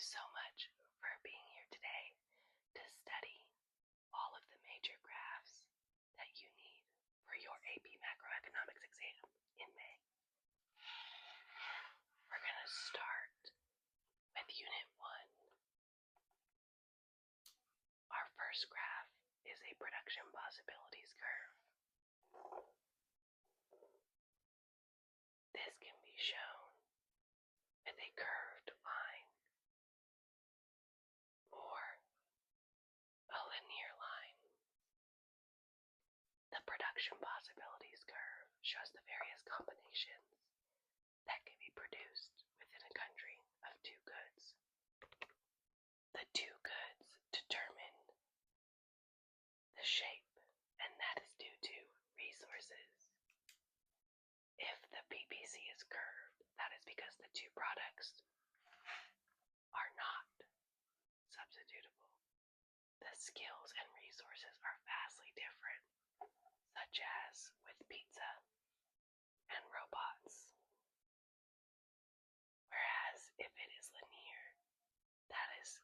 so much for being here today to study all of the major graphs that you need for your AP Macroeconomics exam in May. We're going to start with Unit 1. Our first graph is a production possibilities curve. This can be shown with a curved line or a linear line. The production possibilities curve shows the various combinations that can be produced within a country of two goods. The two goods determine the shape, and that is due to resources. If the PPC is curved, that is because the two products are not substitutable. The skills and resources are vastly different, such as with pizza and robots. Whereas if it is linear, that is,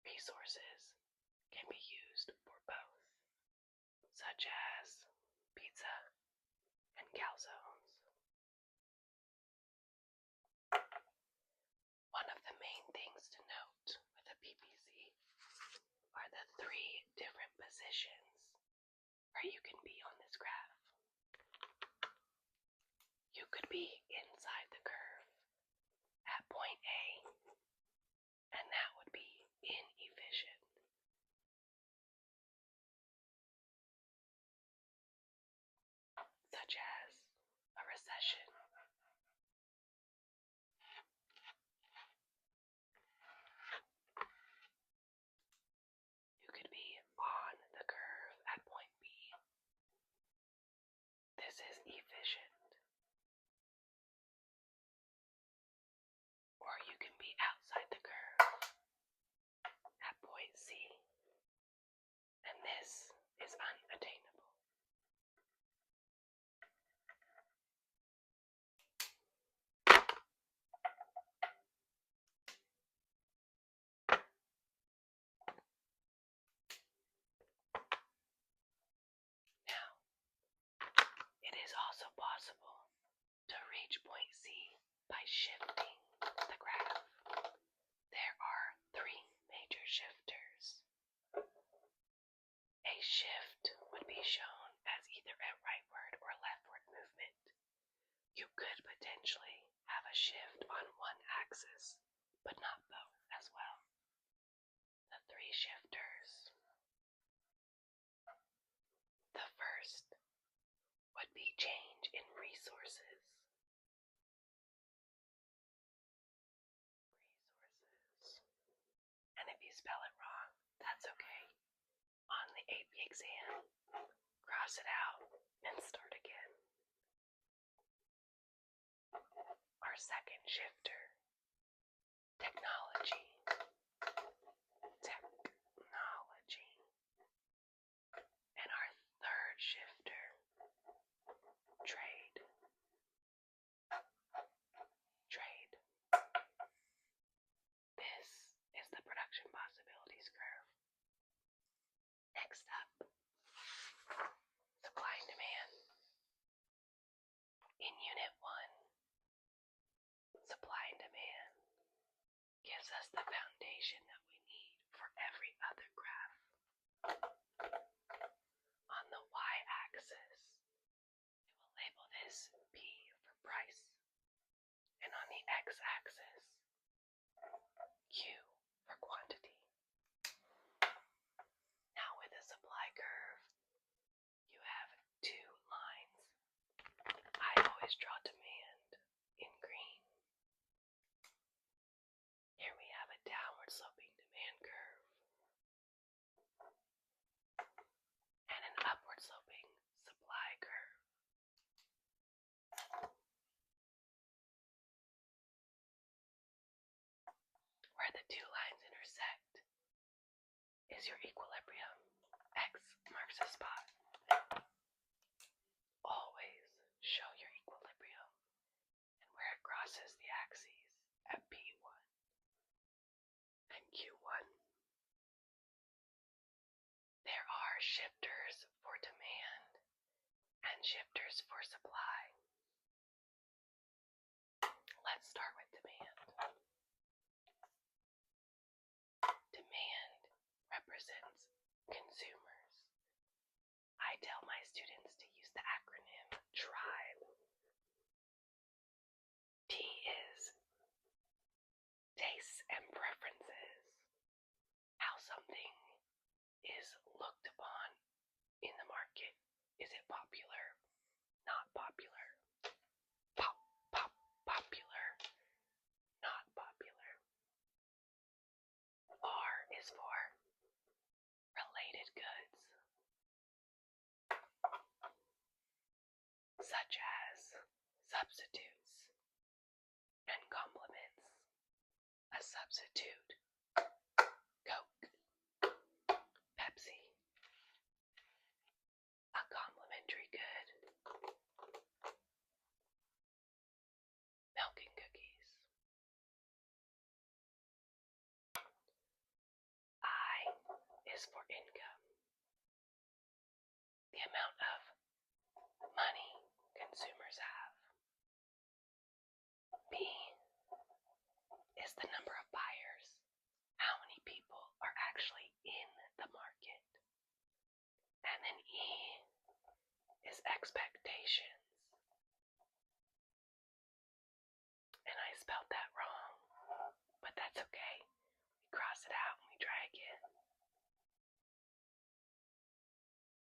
resources can be used for both, such as pizza and calzones. One of the main things to note with a PPC are the three different positions where you can be on this graph. You could be inside the curve at point A, and that would be inefficient. Such as a recession. You could be on the curve at point B. This is efficient. Or you can be outside the curve at point C, and this is unattainable. Now, it is also possible to reach point C by shifting the graph. There are three major shifters. A shift would be shown as either a rightward or leftward movement. You could potentially have a shift on one axis, but not both as well. The three shifters. The first would be change in resources. And if you spell it wrong, that's okay. On the AP exam, cross it out and start again. Our second shifter, technology. And our third shifter, trade. This is the production possibilities curve. Next up, supply and demand. In Unit 1, supply and demand gives us the foundation that we need for every other graph. On the y-axis, we will label this P for price, and on the x-axis, Q for quantity. Now with a supply curve, you have two lines. I always draw demand in green. Here we have a downward sloping demand curve and an upward sloping supply curve. Where the two lines intersect is your equilibrium. X marks a spot. Always show your equilibrium and where it crosses the axes at P1. shifters for demand and shifters for supply. Let's start with demand. Demand represents consumers. I tell my students to use the acronym TRIBE. T is tastes and preferences, how something is looked upon in the market. Is it popular? Not popular. Popular. Not popular. R is for related goods, such as substitutes and complements. A substitute, Coke, Pepsi. A complementary good, milk and cookies. I is for income, the amount of money consumers have. B is the number of buyers, how many people are actually in the market. And then E is expectations. And I spelled that wrong, but that's okay. We cross it out and we try again.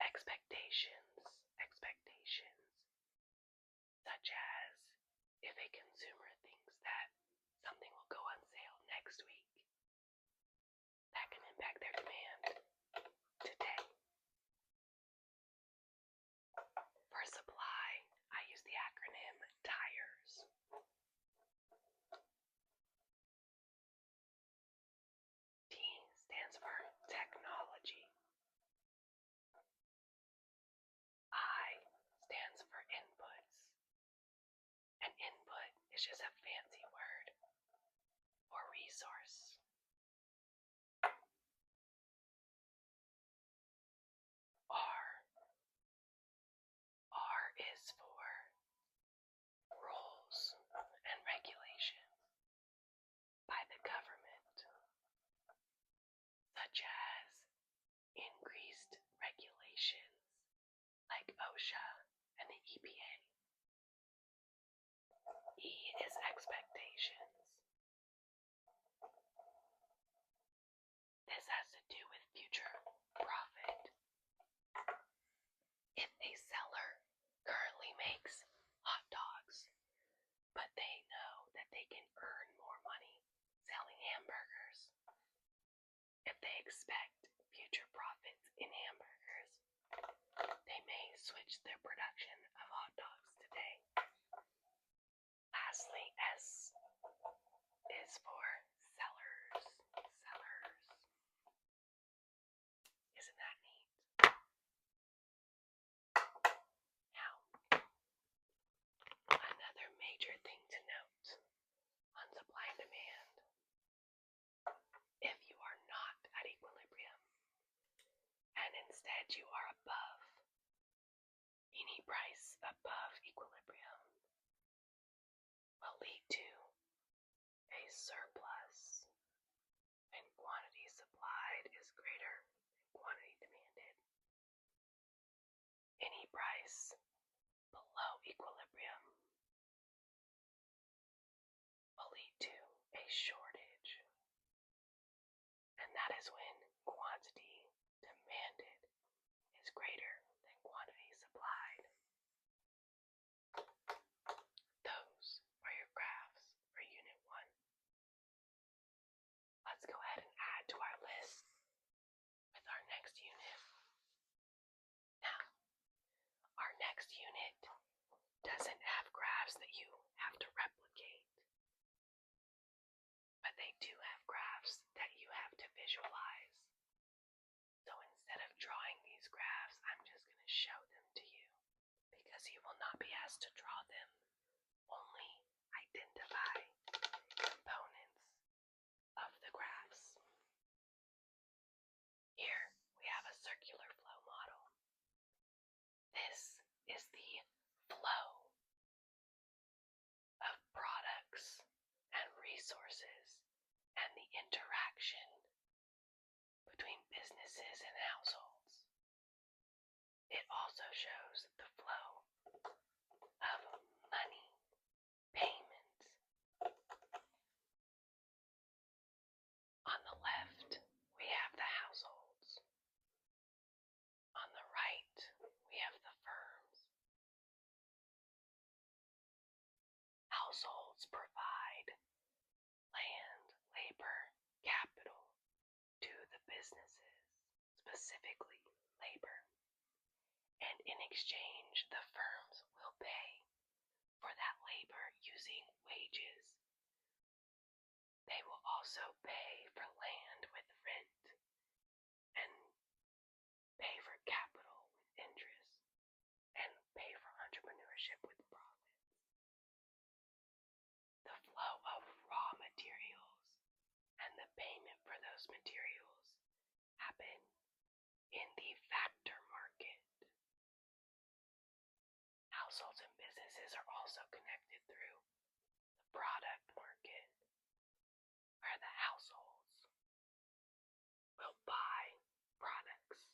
Expectations, such as if a consumer thinks that something will go on sale next week, that can impact their demand today. For supply, I use the acronym TIRES. T stands for technology. I stands for inputs. An input is just a fancy word for resource. R is for rules and regulations by the government, such as increased regulations like OSHA and the EPA. E is expectations. This has to do with future profit. If a seller currently makes hot dogs, but they know that they can earn more money selling hamburgers, if they expect future profits in hamburgers, they may switch their production of hot dogs today. Lastly, S is for sellers. Isn't that neat? Now, another major thing to note on supply and demand. If you are not at equilibrium, and instead you are above, any price above equilibrium will lead to a surplus, and quantity supplied is greater than quantity demanded. Any price below equilibrium will lead to a shortage, and that is when quantity demanded is greater than quantity supplied. Those are your graphs for Unit 1. Let's go ahead and add to our list with our next unit. Now, our next unit doesn't have graphs that you have to replicate, but they do have graphs that you have to visualize. So instead of drawing these graphs, I'm just going to show them to you, because you will not be asked to draw them, only identify components of the graphs. Here we have a circular flow model. the interaction between businesses and households. It also shows the flow of money, payments. On the left, we have the households. On the right, we have the firms. Households provide land, labor, capital to the businesses, specifically labor. And in exchange, the firms will pay for that labor using wages. They will also pay for land with rent and pay for capital with interest and pay for entrepreneurship with profits. The flow of raw materials and the payment for those materials happen in the factor market. Households and businesses are also connected through the product market, where the households will buy products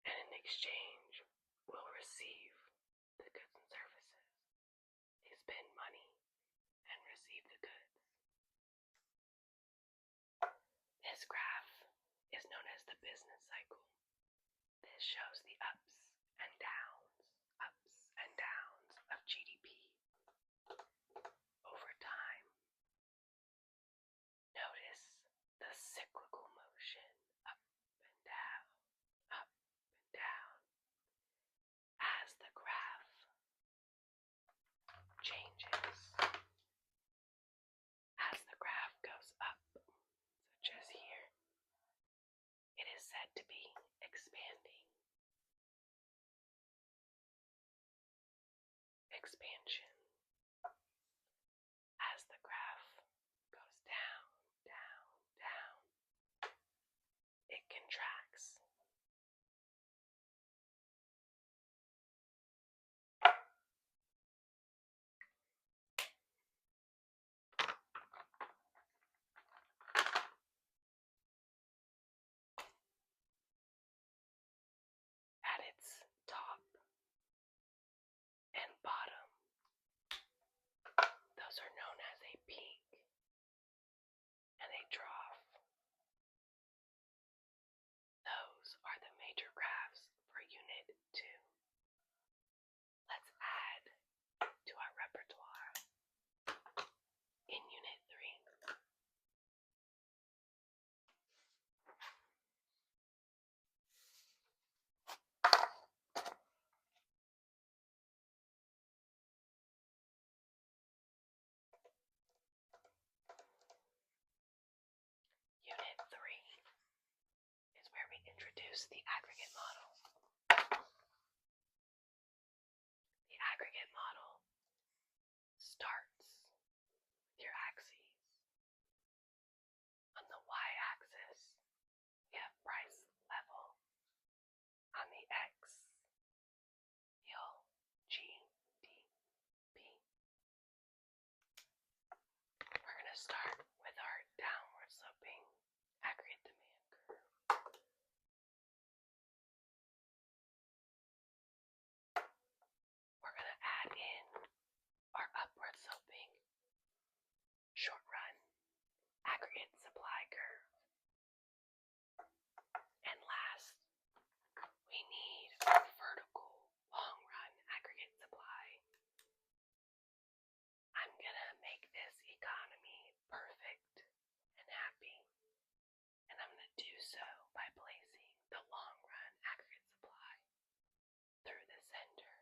and in exchange will receive the goods and services. They spend money and receive the goods. This graph is known as the business cycle. This shows the ups and downs of GDP over time. Notice the cyclical motion, up and down, as the graph changes. As the graph goes up, such as here, it is said to be expanding. Expansion. As the graph goes down, it contracts. At its top and bottom, those are known as a peak and a trough. Those are the major graphs for Unit 2. Let's add to our repertoire in Unit 3. Unit 3 is where we introduce the aggregate model. The aggregate model starts with your axes. On the y-axis, we have price level. On the x, real GDP. We're going to start with our downward sloping aggregate demand curve. We're going to add in our upward sloping short run aggregate supply curve. And last, we need our vertical long run aggregate supply. I'm gonna make this economy perfect and happy, and I'm gonna do so by placing the long run aggregate supply through the center,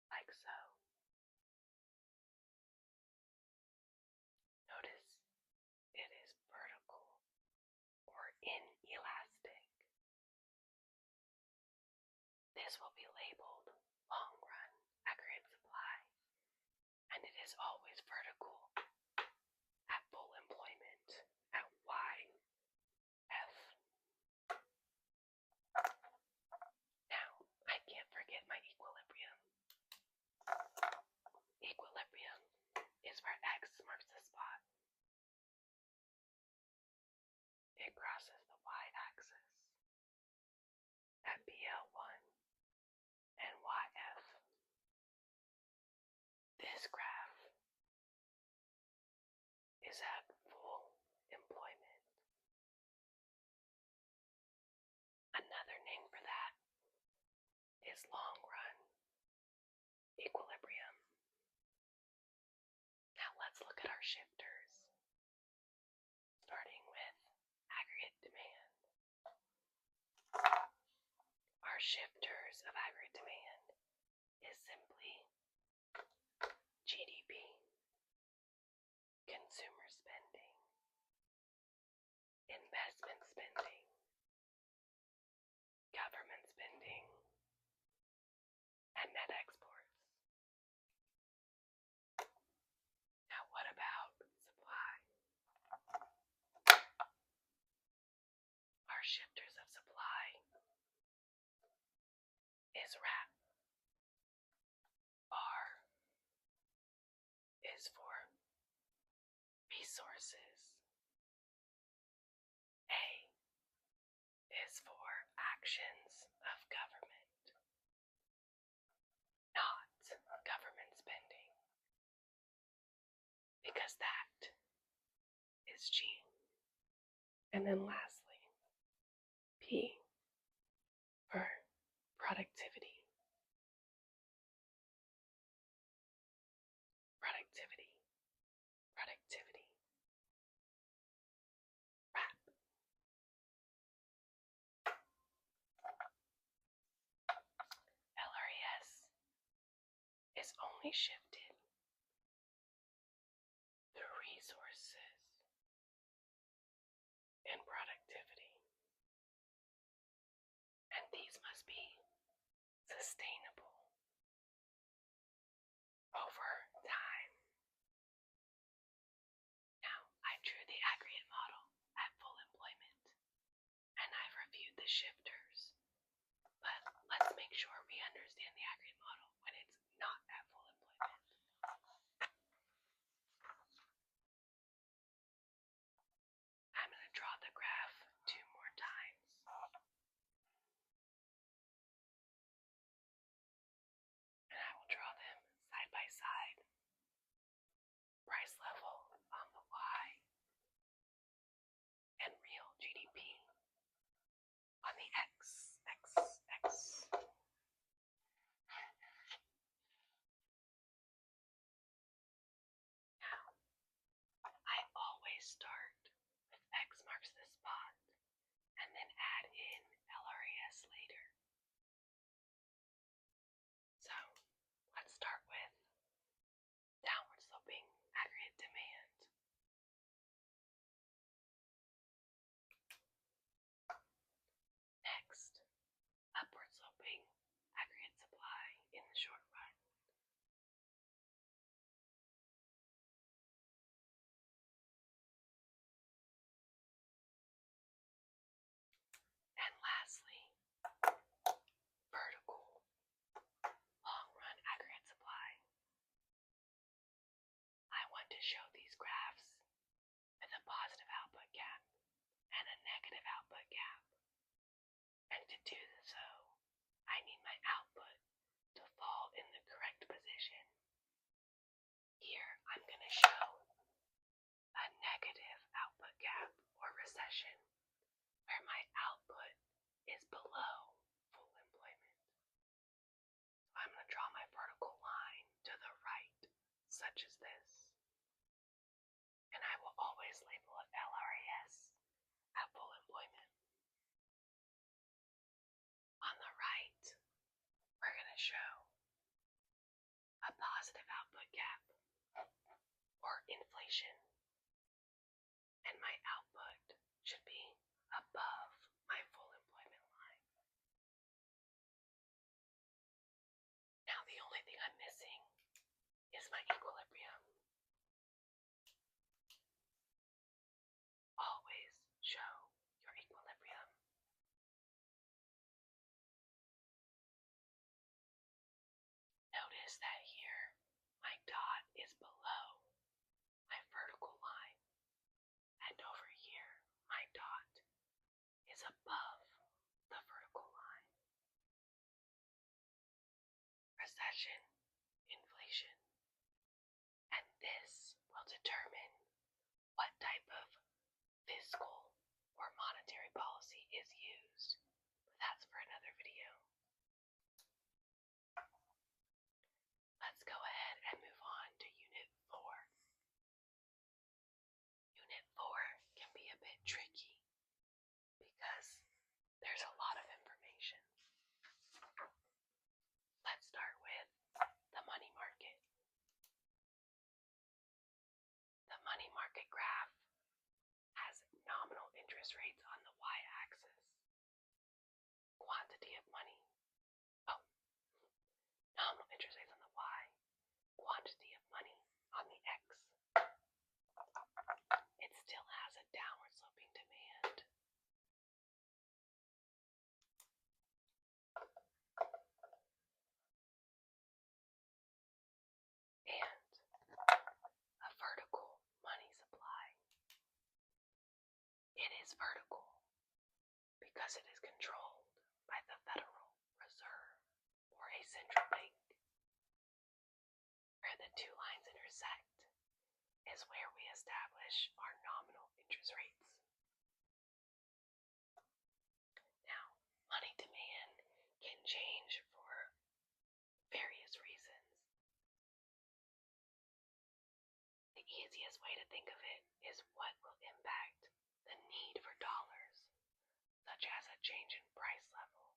like so. Notice it is vertical or inelastic. This will be labeled long run aggregate supply, and it is always vertical at full employment at YF. Now, I can't forget my equilibrium. Equilibrium is where X marks the spot. it crosses the y-axis at PL1 and YF. This graph is at full employment. Another name for that is long-run equilibrium. Now let's look at our shifters, starting with aggregate demand. Our shifters of aggregate demand is simply GDP, consumer spending, investment spending, government spending, and net exports. Now what about supply? Our shifters of supply is RAP. R is for resources. A is for actions of government, not government spending, because that is G. And then lastly, P for productivity. Productivity, productivity. RAP. LRES is only shifted through resources and productivity. And these must be sustainable over time. Now, I drew the aggregate model at full employment, and I've reviewed the shifters, but let's make sure we understand the aggregate model when it's not at full employment. I'm going to draw the graph 2 more times. And I will draw them side by side. Price level on the Y and real GDP on the X. Now, I always start with X marks the spot and then add in LRES later. So, let's start with downward sloping aggregate demand. Next, upward sloping aggregate supply in the short run. And lastly, vertical long-run aggregate supply. I want to show these graphs with a positive output gap and a negative output gap. And to do so, I need my output to fall in the correct position. Here, I'm going to show a negative output gap or recession, where my output is below full employment. So I'm going to draw my vertical line to the right, such as this. And I will always label it LRES at full employment. On the right, we're going to show a positive output gap or inflation. And my output should be above my full employment line. Now the only thing I'm missing is my equilibrium. Always show your equilibrium. Notice that here my dot is below my vertical line, and over here my dot fashion, inflation. And this will determine what type of fiscal or monetary policy is used. But that's for another video. Let's go ahead and move on to Unit 4. Unit 4 can be a bit tricky because there's a lot of information. Let's start with the money market. The money market graph has nominal interest rates on the y-axis, quantity of money, nominal interest rates on the y, quantity of money on the x. It still has a downward sloping demand. And a vertical money supply. It is vertical because it is controlled by the Federal Reserve or a central bank. Where the two lines intersect is where we establish our nominal interest rates. Now, money demand can change for various reasons. The easiest way to think of it is what will impact the need for dollars, such as a change in price level.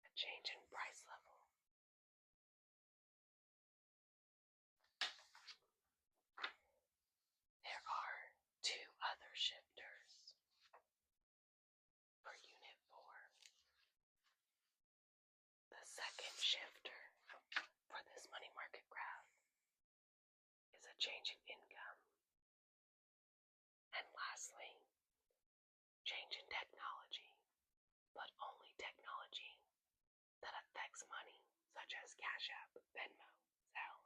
A change in price level. There are two other shifters for Unit 4. The second shifter for this money market graph is a change in income. And lastly, change in technology, but only technology that affects money, such as Cash App, Venmo, Zelle.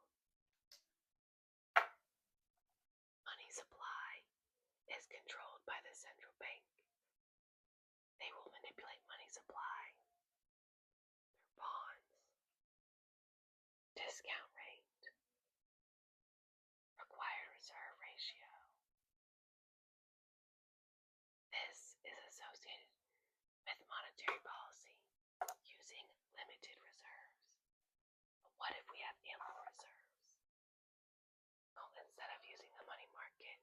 Money supply is controlled by the central bank. They will manipulate money supply through bonds, discount rate, required reserve ratio. This is associated with monetary policy using limited reserves. But what if we have ample reserves? Well, instead of using the money market,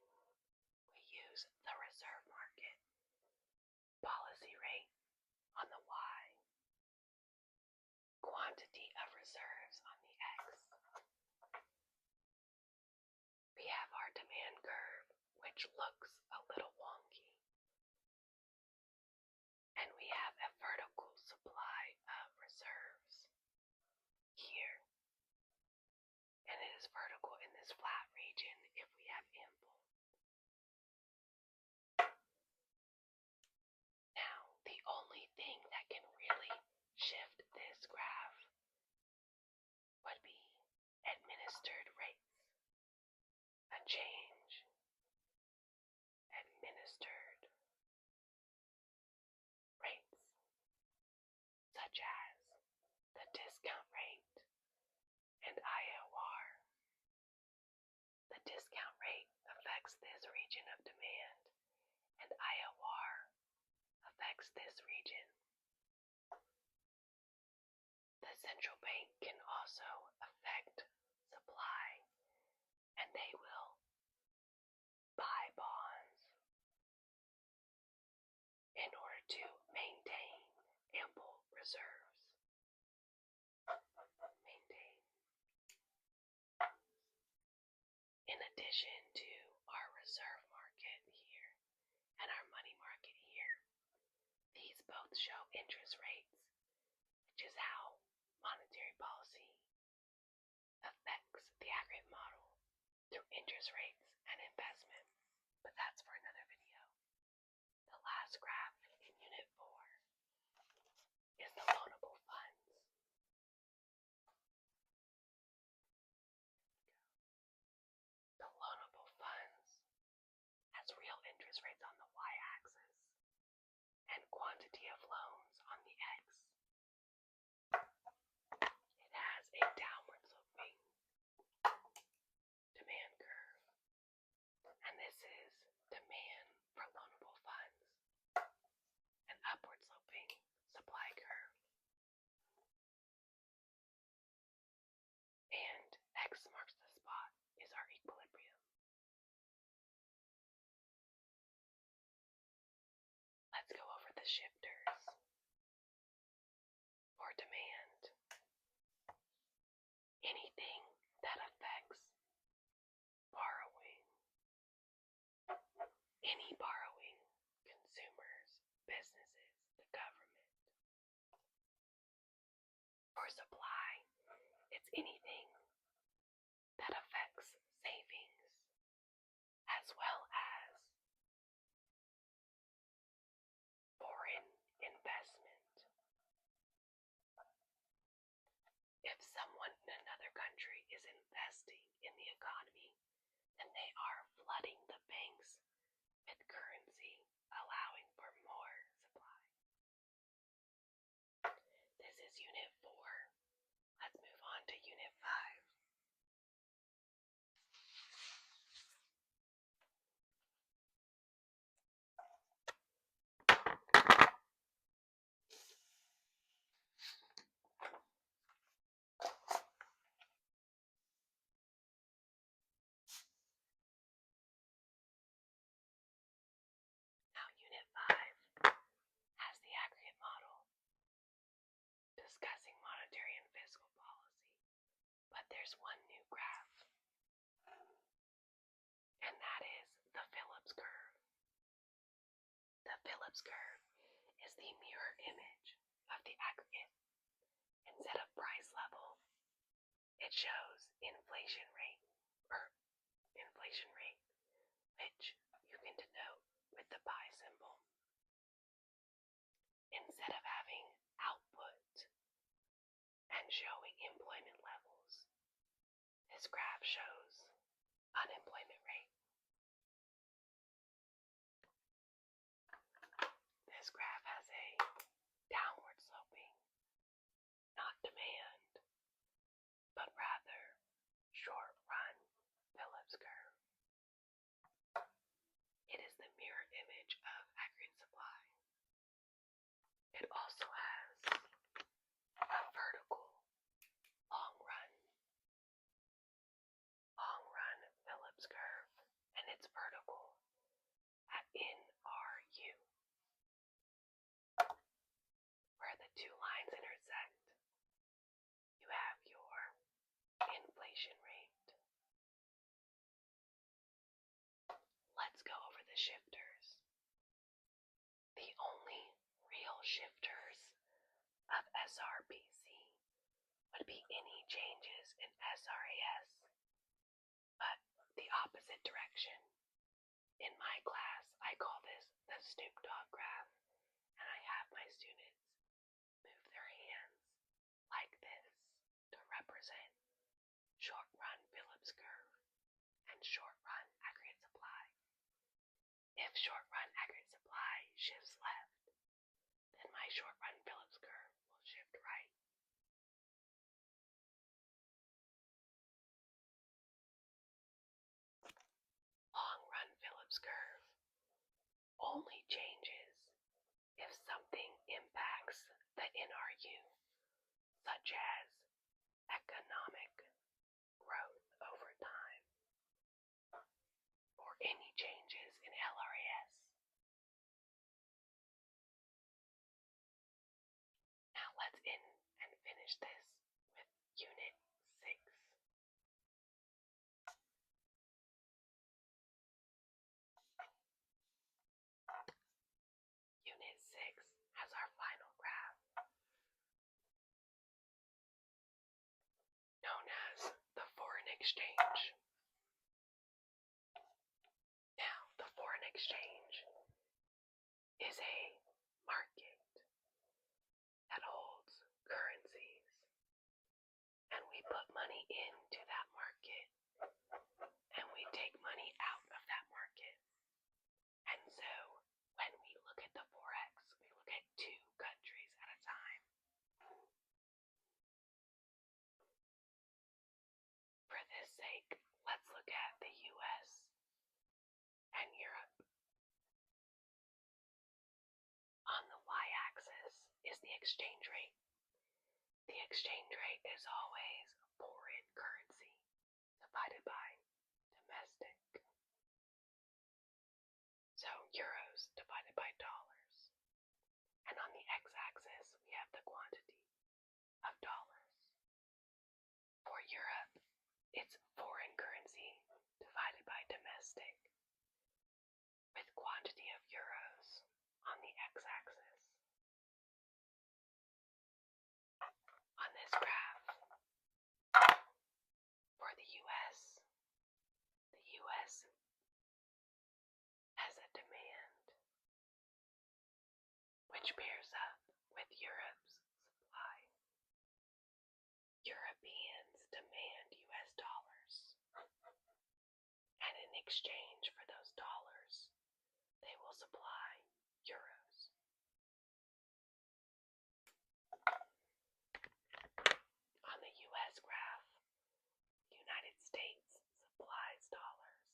we use the reserve market. Policy rate on the Y, quantity of reserves on the X. We have our demand curve, which looks a little wonky. And we have a vertical supply of reserves here. And it is vertical in this flat region if we have ample. Now, the only thing that can really shift this graph would be administered rates. A change. Administered rates, such as the discount rate and IOR. The discount rate affects this region of demand, and IOR affects this region. The central bank can also affect supply, and they will buy bonds in order to maintain ample reserves. In addition to our reserve market here and our money market here, these both show interest rates, which is how monetary policy affects the aggregate model through interest rates and investment. But that's for another video. The last graph in Unit 4 is the loanable funds. The loanable funds has real interest rates on the y-axis and quantity of loans on the x. shifters for demand. Anything that affects borrowing. Any borrowing, consumers, businesses, the government. For supply, it's anything that affects savings as well as foreign investment. If someone in another country is investing in the economy, then they are flooding the banks with currency, allowing for more supply. This is Unit 4. Let's move on to Unit 5. Now Unit 5 has the aggregate model discussing monetary and fiscal policy, but there's one new graph, and that is the Phillips curve. The Phillips curve is the mirror image of the aggregate. Instead of price level, it shows inflation rate, which you can denote with the pi symbol. Instead of having output and showing employment levels, this graph shows unemployment rate. This graph has a downward sloping, not demand, but rather short run Phillips curve. It is the mirror image of aggregate supply. It also has a vertical long run Phillips curve, and it's vertical at NRU, where the two lines intersect. You have your inflation rate. Let's go over the shifters. The only real shifters of SRBC would be any changes in SRAS, but the opposite direction. In my class, I call this the Snoop Dogg graph, and I have my students move their hands like this to represent short-run Phillips curve and short-run aggregate supply. If short-run aggregate supply shifts left, then my short-run Phillips curve will shift right. Long-run Phillips curve only changes if something impacts the NRU, such as economic growth over time, or any changes in LRAS. Now let's end and finish this with Unit 6. Unit 6 has our final graph, known as the foreign exchange. Now, the foreign exchange is a market that holds currencies, and we put money into that market, and we take money out of that market. And so, when we look at the Forex, we look at two countries at a time. For this sake, let's look at the US and Europe. On the y-axis is the exchange rate. The exchange rate is always foreign currency divided by domestic. So euros divided by dollars. x-axis, we have the quantity of dollars. For Europe, it's foreign currency divided by domestic, with quantity of euros on the x-axis. On this graph, for the US has a demand which pairs up with Europe's supply. Europeans demand US dollars, and in exchange for those dollars, they will supply euros. On the US graph, the United States supplies dollars,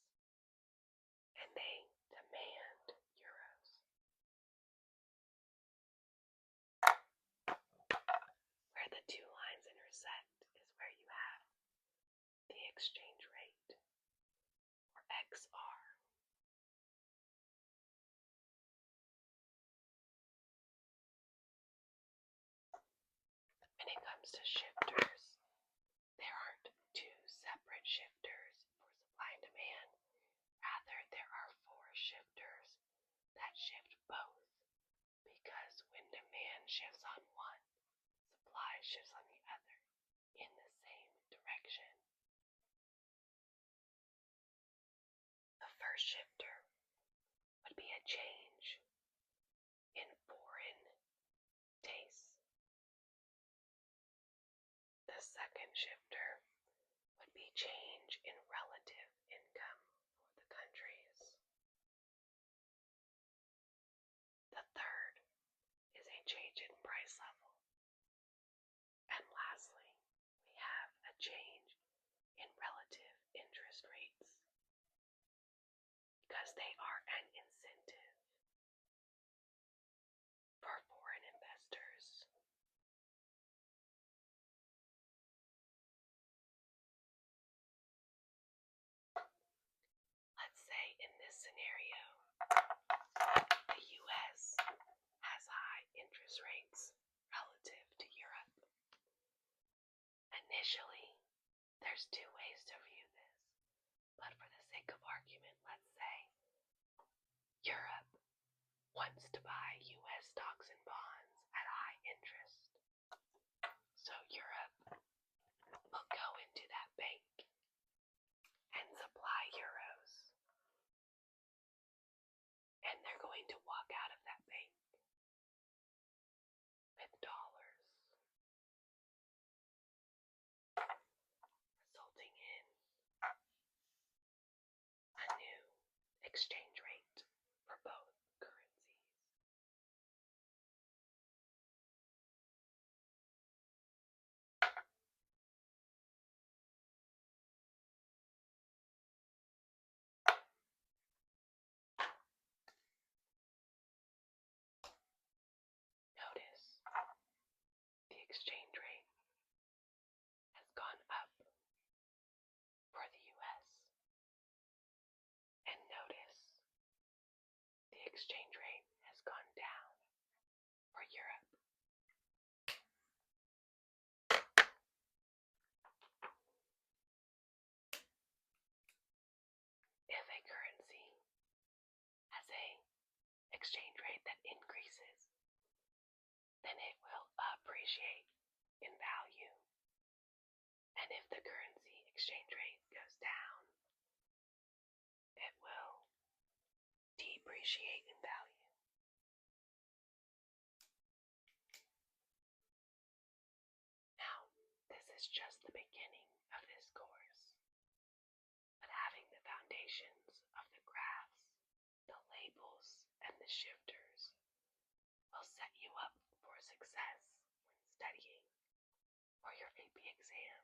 and they demand euros. Where the two lines intersect is where you have the exchange rate, or XR. When it comes to shifters, there aren't two separate shifters for supply and demand. Rather, there are four shifters that shift both, because when demand shifts on one, supply shifts on the other in the same direction. The first shifter would be a change in foreign tastes. The second shifter would be change in relative income for the countries. The third is a change in price level. And lastly, we have a change in relative interest rates, because they are an incentive for foreign investors. Let's say in this scenario, the US has high interest rates relative to Europe. Initially, there's two ways to view this, but for the sake of argument, let's say Europe wants to buy US stocks and bonds at high interest. So Europe will go into that bank and supply euros, and they're going to walk out of that bank with dollars, resulting in a new exchange rate for both currencies. Notice the exchange rate has gone up for the US, and notice the exchange rate has gone down for Europe. If a currency has a exchange rate that increases, then it will appreciate in value. And if the currency exchange rate goes down, it will depreciate in value. Now, this is just the beginning of this course, but having the foundations of the graphs, the labels, and the shifters will set you up for success when studying for your AP exam.